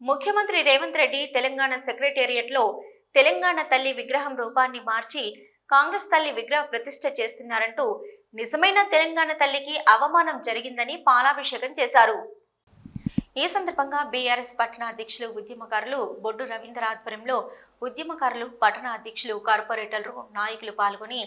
ముఖ్యమంత్రి రేవంత్ రెడ్డి తెలంగాణ సెక్రటేరియట్లో తెలంగాణ తల్లి విగ్రహం రూపాన్ని మార్చి కాంగ్రెస్ తల్లి విగ్రహ ప్రతిష్ఠ చేస్తున్నారంటూ నిజమైన తెలంగాణ తల్లికి అవమానం జరిగిందని పాలాభిషేకం చేశారు. ఈ సందర్భంగా బీఆర్ఎస్ పట్టణ అధ్యక్షులు ఉద్యమకారులు బొడ్డు రవీంద్ర ఆధ్వర్యంలో ఉద్యమకారులు పట్టణ అధ్యక్షులు కార్పొరేటర్లు నాయకులు పాల్గొని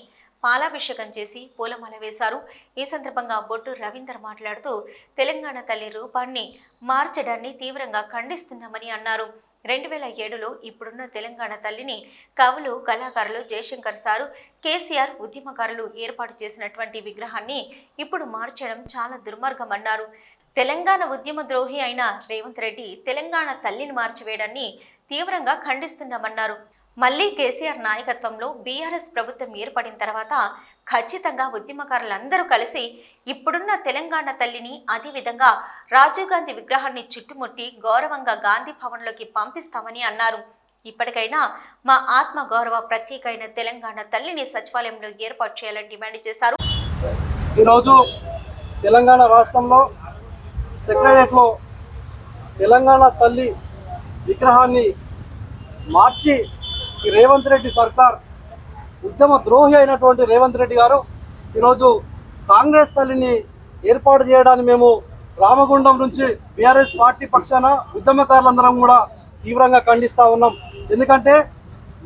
పాలాభిషేకం చేసి పూలమాల వేశారు. ఈ సందర్భంగా బొడ్డు రవీందర్ మాట్లాడుతూ తెలంగాణ తల్లి రూపాన్ని మార్చడాన్ని తీవ్రంగా ఖండిస్తున్నామని అన్నారు. 2007లో ఇప్పుడున్న తెలంగాణ తల్లిని కవులు కళాకారులు జయశంకర్ సారు, కేసీఆర్ ఉద్యమకారులు ఏర్పాటు చేసినటువంటి విగ్రహాన్ని ఇప్పుడు మార్చడం చాలా దుర్మార్గమన్నారు. తెలంగాణ ఉద్యమ ద్రోహి అయిన రేవంత్ రెడ్డి తెలంగాణ తల్లిని మార్చివేయడాన్ని తీవ్రంగా ఖండిస్తున్నామన్నారు. మళ్లీ కేసీఆర్ నాయకత్వంలో బీఆర్ఎస్ ప్రభుత్వం ఏర్పడిన తర్వాత ఖచ్చితంగా ఉద్యమకారులందరూ కలిసి ఇప్పుడున్న తెలంగాణ తల్లిని అదేవిధంగా రాజీవ్ గాంధీ విగ్రహాన్ని చుట్టుముట్టి గౌరవంగా గాంధీ భవన్లోకి పంపిస్తామని అన్నారు. ఇప్పటికైనా మా ఆత్మ గౌరవ ప్రత్యేకమైన తెలంగాణ తల్లిని సచివాలయంలో ఏర్పాటు చేయాలని డిమాండ్ చేశారు. ఈరోజు తెలంగాణ రాష్ట్రంలో సెక్రటేరియట్లో తెలంగాణ తల్లి విగ్రహాన్ని మార్చి రేవంత్ రెడ్డి సర్కార్ ఉద్యమ ద్రోహి అయినటువంటి రేవంత్ రెడ్డి గారు ఈరోజు కాంగ్రెస్ తల్లిని ఏర్పాటు చేయడాన్ని మేము రామగుండం నుంచి బీఆర్ఎస్ పార్టీ పక్షాన ఉద్యమకారులందరం కూడా తీవ్రంగా ఖండిస్తూ ఉన్నాం. ఎందుకంటే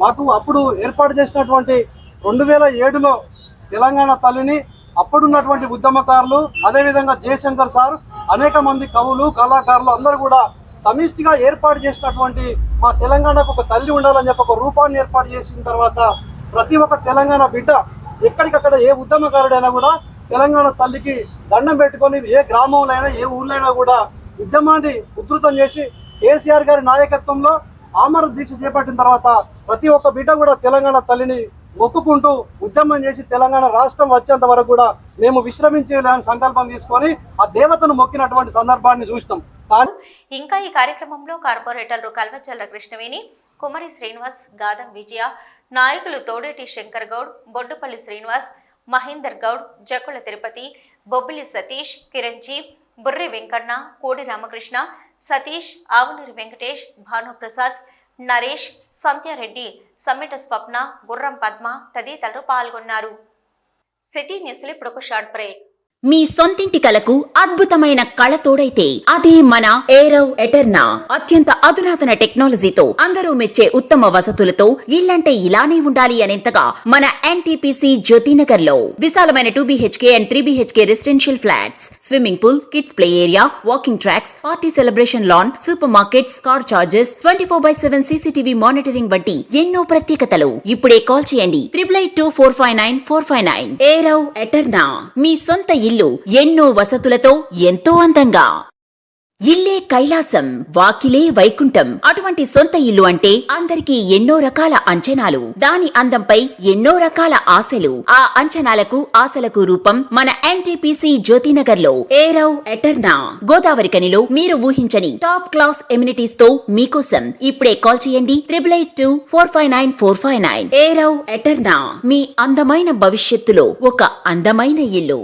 మాకు అప్పుడు ఏర్పాటు చేసినటువంటి 2007లో తెలంగాణ తల్లిని అప్పుడున్నటువంటి ఉద్యమకారులు అదేవిధంగా జయశంకర్ సార్ అనేక మంది కవులు కళాకారులు అందరూ కూడా సమిష్టిగా ఏర్పాటు చేసినటువంటి మా తెలంగాణకు ఒక తల్లి ఉండాలని చెప్పి ఒక రూపాన్ని ఏర్పాటు చేసిన తర్వాత ప్రతి ఒక్క తెలంగాణ బిడ్డ ఎక్కడికక్కడ ఏ ఉద్యమకారుడైనా కూడా తెలంగాణ తల్లికి దండం పెట్టుకొని ఏ గ్రామంలో అయినా ఏ ఊర్లైనా కూడా ఉద్యమాన్ని ఉధృతం చేసి కేసీఆర్ గారి నాయకత్వంలో ఆమర దీక్ష చేపట్టిన తర్వాత ప్రతి ఒక్క బిడ్డ కూడా తెలంగాణ తల్లిని మొక్కుకుంటూ ఉద్యమం చేసి తెలంగాణ రాష్ట్రం వచ్చేంత వరకు కూడా మేము విశ్రమించేయాలని సంకల్పం తీసుకొని ఆ దేవతను మొక్కినటువంటి సందర్భాన్ని చూస్తాం. ఇంకా ఈ కార్యక్రమంలో కార్పొరేటర్లు కల్వచల్ల కృష్ణవేణి, కుమరి శ్రీనివాస్, గాదం విజయ, నాయకులు తోడేటి శంకర్ గౌడ్, బొడ్డుపల్లి శ్రీనివాస్, మహేందర్ గౌడ్, జకుల తిరుపతి, బొబ్బిలి సతీష్, కిరణ్జీవ్, బుర్రి వెంకన్న, కోడి రామకృష్ణ, సతీష్, ఆవునూరి వెంకటేష్, భానుప్రసాద్, నరేష్, సంధ్యారెడ్డి, సమ్మెట స్వప్న, గుర్రం పద్మ తదితరులు పాల్గొన్నారు. సిటీ న్యూస్లో ఇప్పుడు ఒక షార్ట్ బ్రేక్. మీ సొంతింటి కలకు అద్భుతమైన కళ తోడైతే అదే మన ఏరవ్ ఎటర్నా. అత్యంత అధునాతన టెక్నాలజీతో అందరూ మెచ్చే ఉత్తమ వసతులతో ఇల్లంటే ఇలానే ఉండాలి అనేంతగా మన ఎన్టీపీసీ జ్యోతినగర్ లో విశాలమైన 2BHK and 3BHK residential flats, swimming pool, kids play area, walking tracks, party celebration lawn, super markets, car charges, 24/7 CCTV monitoring వంటి ఎన్నో ప్రత్యేకతలు. ఇప్పుడే కాల్ చేయండి 882459 ఏరవ్ ఎటర్నా. మీ సొంత ఇల్లు ఎన్నో వసతులతో ఎంతో అందంగా. ఇల్లే కైలాసం, వాకిలే వైకుంఠం. అటువంటి సొంత ఇల్లు అంటే అందరికీ ఎన్నో రకాల అంచనాలు, దాని అందంపై ఎన్నో రకాల ఆశలు. ఆ అంచనాలకు ఆశలకు రూపం మన ఎన్టీపీసీ జ్యోతినగర్ లో ఏరవ్ ఎటర్నా. గోదావరి కనిలో మీరు ఊహించని టాప్ క్లాస్ ఎమ్యూనిటీస్ తో మీకోసం ఇప్పుడే కాల్ చేయండి 8882459459. ఏరవ్ ఎటర్నా. మీ అందమైన భవిష్యత్తులో ఒక అందమైన ఇల్లు.